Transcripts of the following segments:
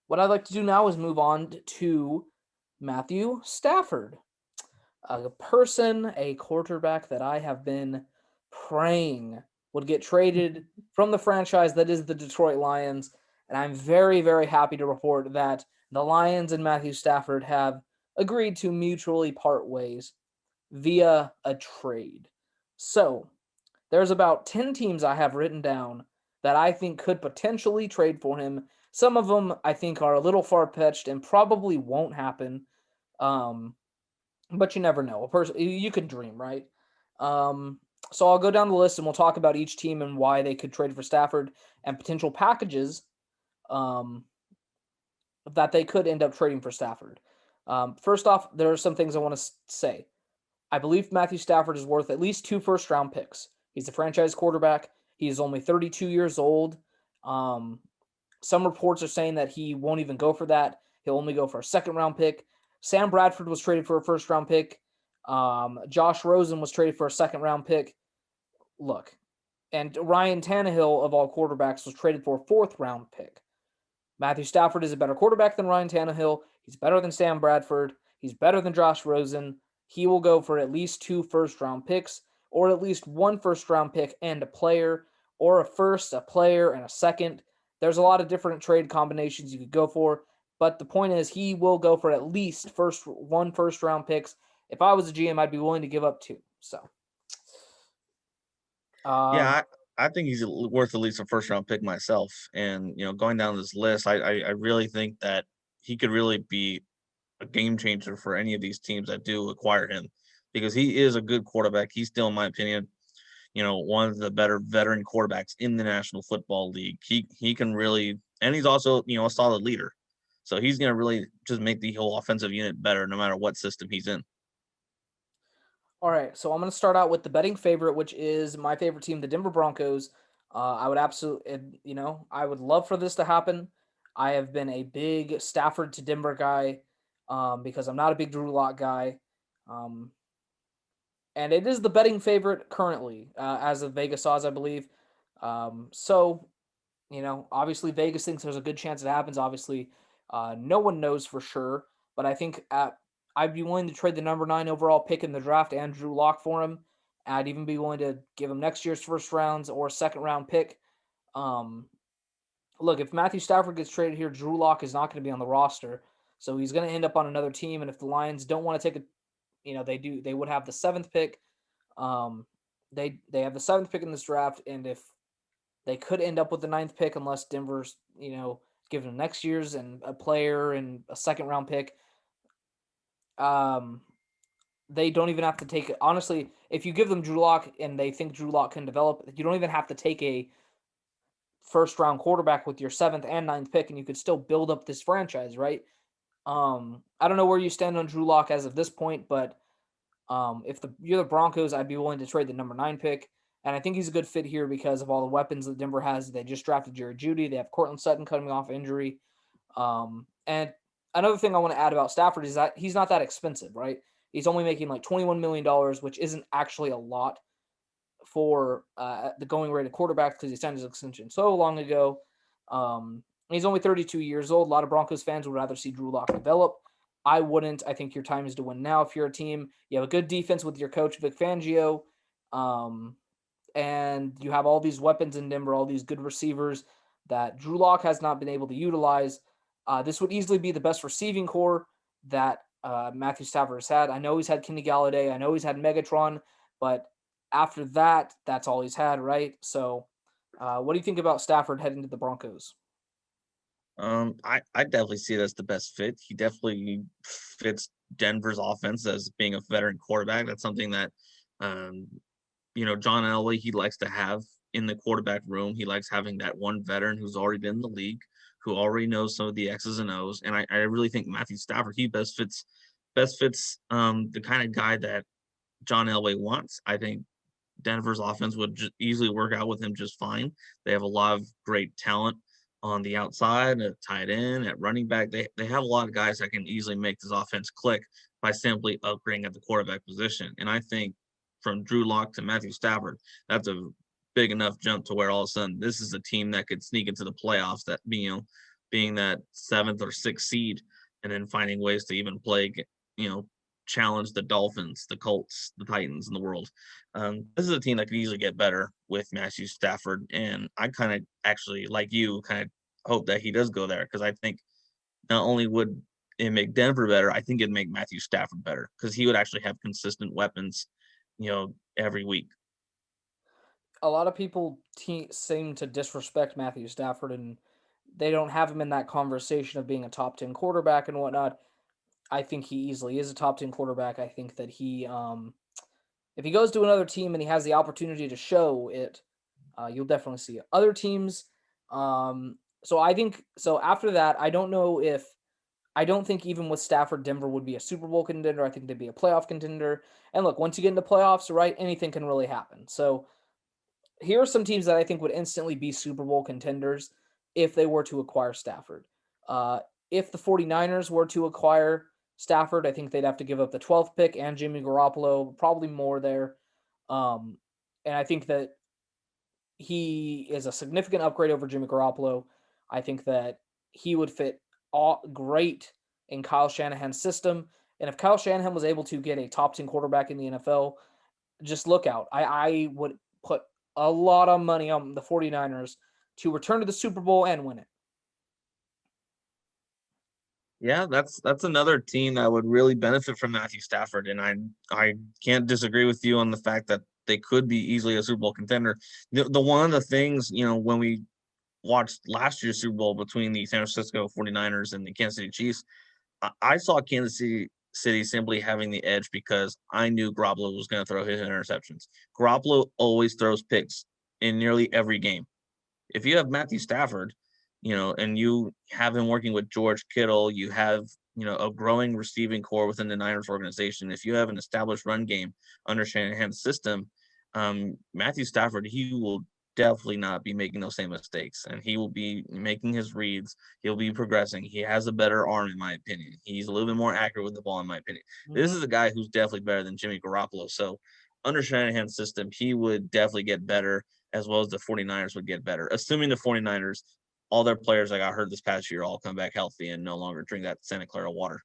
What I'd like to do now is move on to Matthew Stafford, a quarterback that I have been praying would get traded from the franchise that is the Detroit Lions. And I'm very, very happy to report that the Lions and Matthew Stafford have agreed to mutually part ways via a trade. So there's about 10 teams I have written down that I think could potentially trade for him. Some of them I think are a little far fetched and probably won't happen. Um, but you never know. A person you can dream, right? Um, so I'll go down the list and we'll talk about each team and why they could trade for Stafford and potential packages um, that they could end up trading for Stafford. First off, there are some things I want to say. I believe Matthew Stafford is worth at least 2 first-round picks. He's a franchise quarterback. He is only 32 years old. Um, some reports are saying that he won't even go for that. He'll only go for a second-round pick. Sam Bradford was traded for a first-round pick. Josh Rosen was traded for a second-round pick. Look, and Ryan Tannehill, of all quarterbacks, was traded for a fourth-round pick. Matthew Stafford is a better quarterback than Ryan Tannehill. He's better than Sam Bradford. He's better than Josh Rosen. He will go for at least 2 first-round picks, or at least 1 first-round pick and a player, or a first, a player, and a second. There's a lot of different trade combinations you could go for, but the point is he will go for at least 1 first-round picks. If I was a GM, I'd be willing to give up 2. So, um, Yeah, I think he's worth at least a first round pick myself. And going down this list, I really think that he could really be a game changer for any of these teams that do acquire him, because he is a good quarterback. He's still, in my opinion, one of the better veteran quarterbacks in the National Football League. He can really, and he's also a solid leader. So he's going to really just make the whole offensive unit better, no matter what system he's in. All right, so I'm going to start out with the betting favorite, which is my favorite team, the Denver Broncos. I would absolutely, I would love for this to happen. I have been a big Stafford to Denver guy because I'm not a big Drew Lock guy. Um, and it is the betting favorite currently as of Vegas odds, I believe. So, obviously Vegas thinks there's a good chance it happens. Obviously, no one knows for sure, but I think I'd be willing to trade the number 9 overall pick in the draft and Drew Lock for him. I'd even be willing to give him next year's first rounds or second round pick. Um, Look, if Matthew Stafford gets traded here, Drew Lock is not going to be on the roster, so he's going to end up on another team. And if the Lions don't want to take a, they would have the 7th pick. Um, they have the 7th pick in this draft, and if they could end up with the 9th pick unless Denver's, given them next year's and a player and a second round pick. Um, they don't even have to take it. Honestly, if you give them Drew Lock and they think Drew Lock can develop, you don't even have to take a first round quarterback with your 7th and 9th pick, and you could still build up this franchise, right? I don't know where you stand on Drew Lock as of this point, but if you're the Broncos, I'd be willing to trade the number 9 pick. And I think he's a good fit here because of all the weapons that Denver has. They just drafted Jerry Jeudy. They have Cortland Sutton coming off injury. And another thing I want to add about Stafford is that he's not that expensive, right? He's only making like $21 million, which isn't actually a lot for the going rate of quarterbacks because he signed his extension so long ago. He's only 32 years old. A lot of Broncos fans would rather see Drew Lock develop. I wouldn't. I think your time is to win now. If you're a team, you have a good defense with your coach Vic Fangio, um, and you have all these weapons in Denver, all these good receivers that Drew Lock has not been able to utilize. This would easily be the best receiving core that Matthew Stafford has had. I know he's had Kenny Galladay. I know he's had Megatron, but after that, that's all he's had, right? So, what do you think about Stafford heading to the Broncos? I definitely see it as the best fit. He definitely fits Denver's offense as being a veteran quarterback. That's something that, um, John Elway, he likes to have in the quarterback room. He likes having that one veteran who's already been in the league, who already knows some of the X's and O's. And I really think Matthew Stafford, he best fits the kind of guy that John Elway wants. I think Denver's offense would easily work out with him just fine. They have a lot of great talent on the outside, at tight end, at running back. They have a lot of guys that can easily make this offense click by simply upgrading at the quarterback position. And I think from Drew Lock to Matthew Stafford, that's a big enough jump to where all of a sudden this is a team that could sneak into the playoffs. That being that 7th or 6th seed, and then finding ways to even play, challenge the Dolphins, the Colts, the Titans in the world. This is a team that could easily get better with Matthew Stafford, and I kind of actually, like you, kind of hope that he does go there because I think not only would it make Denver better, I think it'd make Matthew Stafford better because he would actually have consistent weapons, every week. A lot of people seem to disrespect Matthew Stafford, and they don't have him in that conversation of being a top 10 quarterback and whatnot. I think he easily is a top 10 quarterback. I think that if he goes to another team and he has the opportunity to show it, you'll definitely see it. Other teams. So I think so. After that, I don't think even with Stafford, Denver would be a Super Bowl contender. I think they'd be a playoff contender. And look, once you get into playoffs, right, anything can really happen. So here are some teams that I think would instantly be Super Bowl contenders if they were to acquire Stafford. Uh, if the 49ers were to acquire Stafford, I think they'd have to give up the 12th pick and Jimmy Garoppolo, probably more there. Um, and I think that he is a significant upgrade over Jimmy Garoppolo. I think that he would fit great in Kyle Shanahan's system. And if Kyle Shanahan was able to get a top 10 quarterback in the NFL, just look out. I would put a lot of money on the 49ers to return to the Super Bowl and win it. Yeah, that's another team that would really benefit from Matthew Stafford, and I can't disagree with you on the fact that they could be easily a Super Bowl contender. The one of the things, when we watched last year's Super Bowl between the San Francisco 49ers and the Kansas City Chiefs, I saw Kansas City simply having the edge because I knew Garoppolo was going to throw his interceptions. Garoppolo always throws picks in nearly every game. If you have Matthew Stafford, and you have him working with George Kittle, you have, a growing receiving core within the Niners organization. If you have an established run game under Shanahan's system, Matthew Stafford, he will definitely not be making those same mistakes, and he will be making his reads. He'll be progressing. He has a better arm, in my opinion. He's a little bit more accurate with the ball, in my opinion. This Mhm. is a guy who's definitely better than Jimmy Garoppolo. So under Shanahan's system, he would definitely get better as well as the 49ers would get better, assuming the 49ers, all their players that got hurt this past year all come back healthy and no longer drink that Santa Clara water.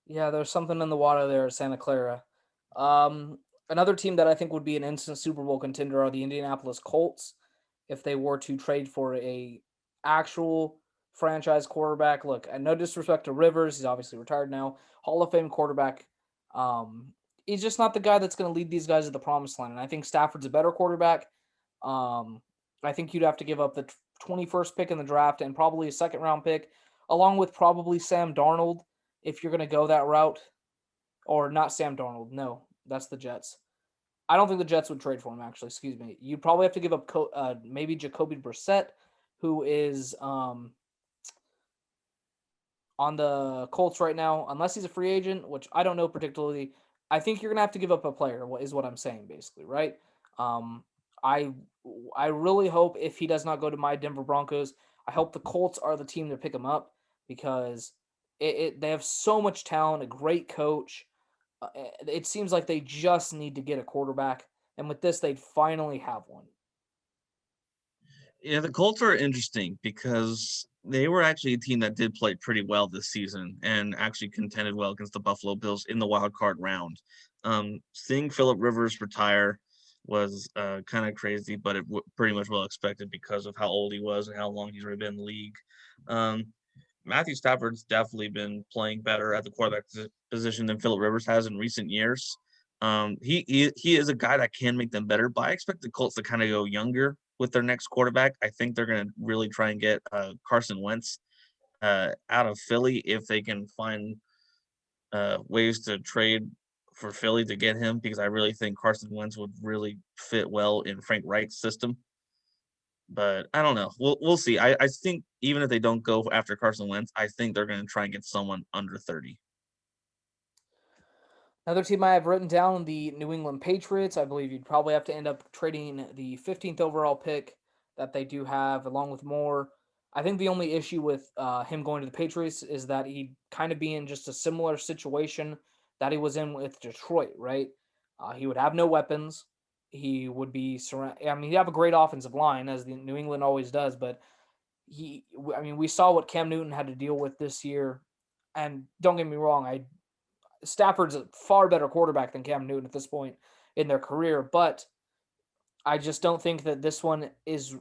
Yeah, there's something in the water there at Santa Clara. Another team that I think would be an instant Super Bowl contender are the Indianapolis Colts if they were to trade for a actual franchise quarterback. Look, and no disrespect to Rivers, he's obviously retired now, Hall of Fame quarterback. Um, he's just not the guy that's going to lead these guys to the promised land. And I think Stafford's a better quarterback. Um, I think you'd have to give up the 21st pick in the draft and probably a second round pick, along with probably Sam Darnold if you're going to go that route. Or not Sam Darnold. No, that's the Jets. I don't think the Jets would trade for him, actually. Excuse me. You'd probably have to give up maybe Jacoby Brissett, who is on the Colts right now, unless he's a free agent, which I don't know particularly. I think you're gonna have to give up a player. What is what I'm saying, basically, right? Um, I I really hope if he does not go to my Denver Broncos, I hope the Colts are the team to pick him up because they have so much talent, a great coach. It seems like they just need to get a quarterback, and with this, they'd finally have one. Yeah, the Colts are interesting because they were actually a team that did play pretty well this season and actually contended well against the Buffalo Bills in the wild card round. Seeing Philip Rivers retire was kind of crazy, but pretty much well expected because of how old he was and how long he's already been in the league. Um, Matthew Stafford's definitely been playing better at the quarterback position than Philip Rivers has in recent years. He is a guy that can make them better, but I expect the Colts to kind of go younger with their next quarterback. I think they're going to really try and get Carson Wentz out of Philly if they can find ways to trade for Philly to get him, because I really think Carson Wentz would really fit well in Frank Reich's system. But I don't know. We'll see. I think even if they don't go after Carson Wentz, I think they're going to try and get someone under 30. Another team I have written down, the New England Patriots. I believe you'd probably have to end up trading the 15th overall pick that they do have, along with more. I think the only issue with him going to the Patriots is that he'd kind of be in just a similar situation that he was in with Detroit, right? He would have no weapons. He would be surrounded. I mean, he'd have a great offensive line, as the New England always does, but we saw what Cam Newton had to deal with this year, and don't get me wrong, Stafford's a far better quarterback than Cam Newton at this point in their career, but I just don't think that this one is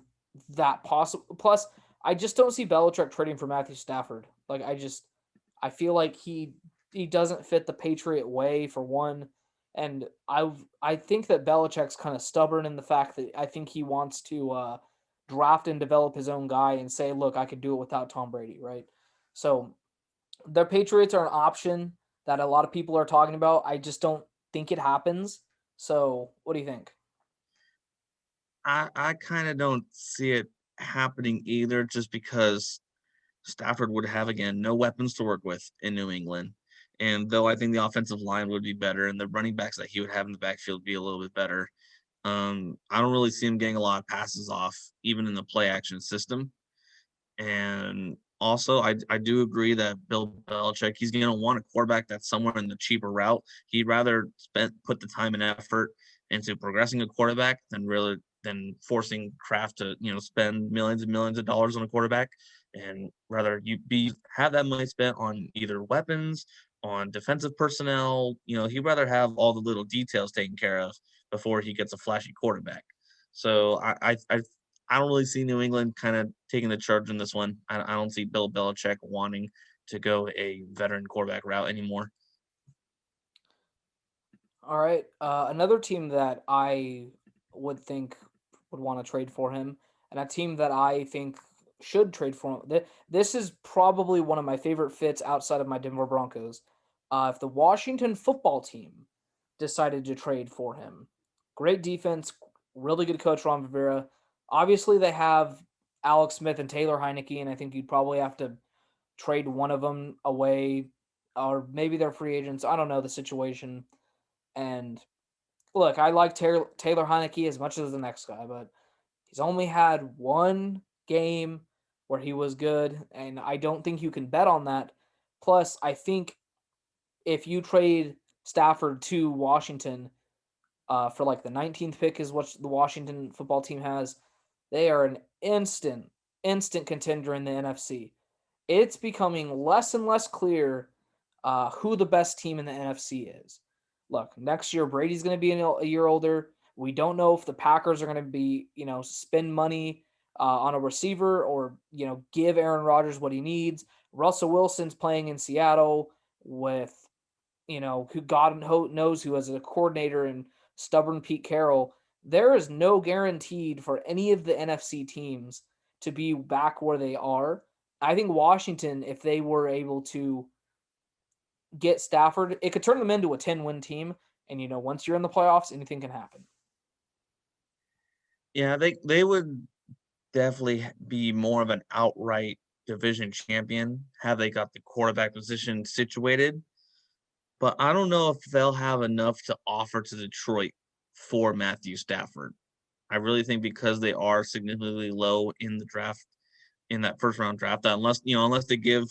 that possible. Plus, I just don't see Belichick trading for Matthew Stafford. I feel like he doesn't fit the Patriot way for one, and I think that Belichick's kind of stubborn in the fact that I think he wants to draft and develop his own guy and say, look, I could do it without Tom Brady, right? So the Patriots are an option that a lot of people are talking about. I just don't think it happens. So what do you think? I kind of don't see it happening either, just because Stafford would have, again, no weapons to work with in New England. And though I think the offensive line would be better and the running backs that he would have in the backfield would be a little bit better, I don't really see him getting a lot of passes off, even in the play action system. And also, I do agree that Bill Belichick, he's going to want a quarterback that's somewhere in the cheaper route. He'd rather put the time and effort into progressing a quarterback than forcing Kraft to spend millions and millions of dollars on a quarterback, and rather have that money spent on either weapons, on defensive personnel. He'd rather have all the little details taken care of before he gets a flashy quarterback. So I don't really see New England kind of taking the charge in this one. I don't see Bill Belichick wanting to go a veteran quarterback route anymore. All right. Another team that I would think would want to trade for him, and a team that I think should trade for him. This is probably one of my favorite fits outside of my Denver Broncos. If the Washington football team decided to trade for him, great defense, really good coach Ron Rivera. Obviously, they have Alex Smith and Taylor Heineke, and I think you'd probably have to trade one of them away, or maybe they're free agents. I don't know the situation. And look, I like Taylor Heineke as much as the next guy, but he's only had one game where he was good, and I don't think you can bet on that. Plus, I think if you trade Stafford to Washington for like the 19th pick is what the Washington football team has, they are an instant contender in the NFC. It's becoming less and less clear who the best team in the NFC is. Look, next year Brady's going to be a year older. We don't know if the Packers are going to be, spend money on a receiver or, give Aaron Rodgers what he needs. Russell Wilson's playing in Seattle with, who God knows who has a coordinator and stubborn Pete Carroll. There is no guaranteed for any of the NFC teams to be back where they are. I think Washington, if they were able to get Stafford, it could turn them into a 10-win team. And once you're in the playoffs, anything can happen. Yeah, they would definitely be more of an outright division champion have they got the quarterback position situated. But I don't know if they'll have enough to offer to Detroit for Matthew Stafford. I really think because they are significantly low in the draft, in that first round draft, that unless they give,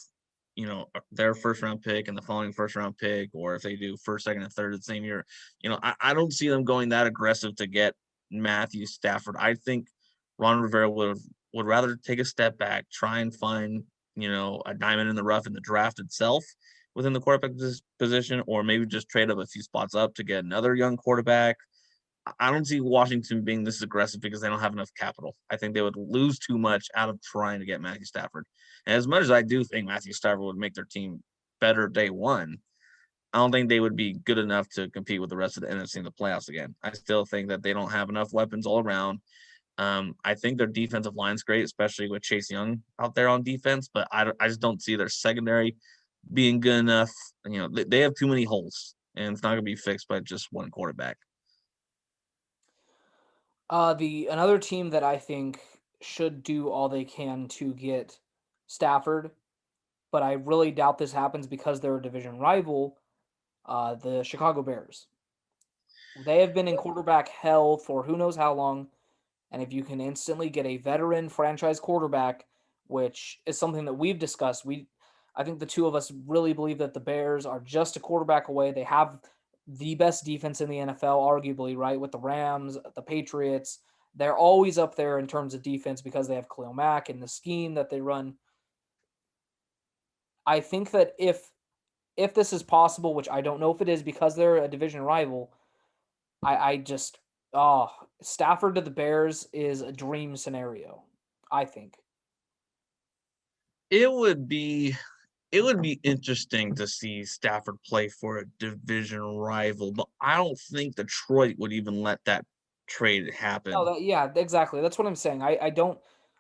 their first round pick and the following first round pick, or if they do first, second, and third the same year, I don't see them going that aggressive to get Matthew Stafford. I think Ron Rivera would rather take a step back, try and find, a diamond in the rough in the draft itself within the quarterback position, or maybe just trade up a few spots up to get another young quarterback. I don't see Washington being this aggressive because they don't have enough capital. I think they would lose too much out of trying to get Matthew Stafford. And as much as I do think Matthew Stafford would make their team better day one, I don't think they would be good enough to compete with the rest of the NFC in the playoffs again. I still think that they don't have enough weapons all around. I think their defensive line's great, especially with Chase Young out there on defense, but I just don't see their secondary being good enough. They have too many holes, and it's not going to be fixed by just one quarterback. The another team that I think should do all they can to get Stafford, but I really doubt this happens because they're a division rival. The Chicago Bears. They have been in quarterback hell for who knows how long, and if you can instantly get a veteran franchise quarterback, which is something that we've discussed, I think the two of us really believe that the Bears are just a quarterback away. They have the best defense in the NFL, arguably, right? With the Rams, the Patriots, They're always up there in terms of defense because they have Khalil Mack and the scheme that they run. I think that if this is possible, which I don't know if it is because they're a division rival, I just oh Stafford to the Bears is a dream scenario, I think. It would be interesting to see Stafford play for a division rival, but I don't think Detroit would even let that trade No, happen. yeah, exactly. That's what I'm saying. I don't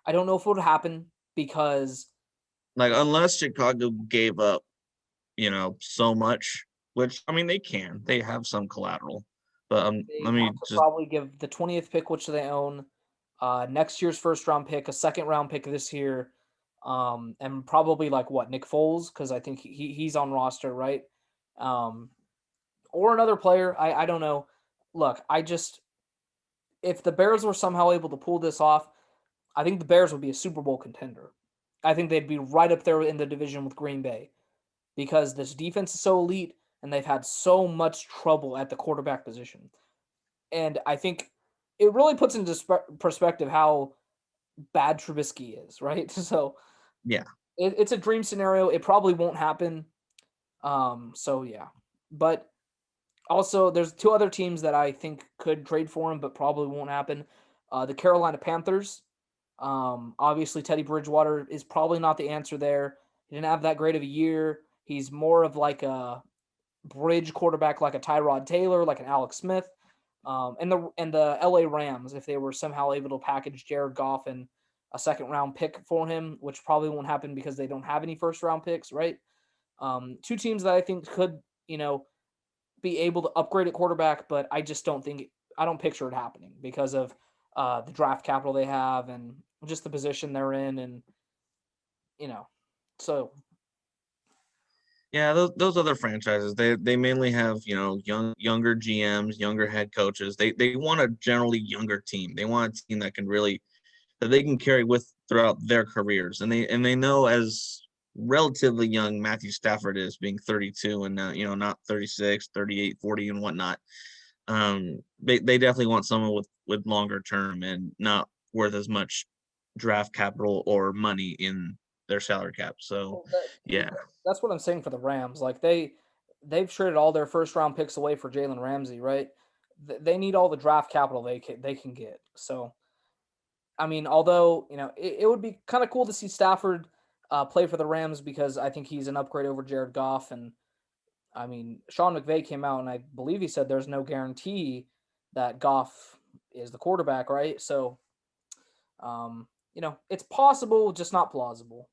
know if it would happen because Like unless Chicago gave up, so much, which I mean they can. They have some collateral. But they let me have to just probably give the 20th pick, which they own, next year's first round pick, a second round pick this year, and probably like what Nick Foles because I think he's on roster, right? Um, or another player. I don't know. Look, I just if the Bears were somehow able to pull this off, I think the Bears would be a Super Bowl contender. I think they'd be right up there in the division with Green Bay because this defense is so elite and they've had so much trouble at the quarterback position. And I think it really puts into perspective how bad Trubisky is, right? So yeah. it's a dream scenario. It probably won't happen. So yeah, but also there's two other teams that I think could trade for him, but probably won't happen. The Carolina Panthers. Obviously Teddy Bridgewater is probably not the answer there. He didn't have that great of a year. He's more of like a bridge quarterback, like a Tyrod Taylor, like an Alex Smith. And the LA Rams, if they were somehow able to package Jared Goff and a second round pick for him, which probably won't happen because they don't have any first round picks, right? Two teams that I think could, be able to upgrade at quarterback, but I just don't think I don't picture it happening because of the draft capital they have and just the position they're in, and you know, so Yeah, those other franchises, they mainly have, younger GMs, younger head coaches. They want a generally younger team. They want a team that they can carry with throughout their careers. And they know as relatively young Matthew Stafford is, being 32 and not 36, 38, 40 and whatnot. They definitely want someone with longer term and not worth as much draft capital or money in their salary cap. So well, yeah. that's what I'm saying for the Rams. Like they've traded all their first round picks away for Jalen Ramsey, right? They need all the draft capital they can get. So I mean, although it would be kind of cool to see Stafford play for the Rams because I think he's an upgrade over Jared Goff. And I mean, Sean McVay came out and I believe he said there's no guarantee that Goff is the quarterback, right? So it's possible, just not plausible.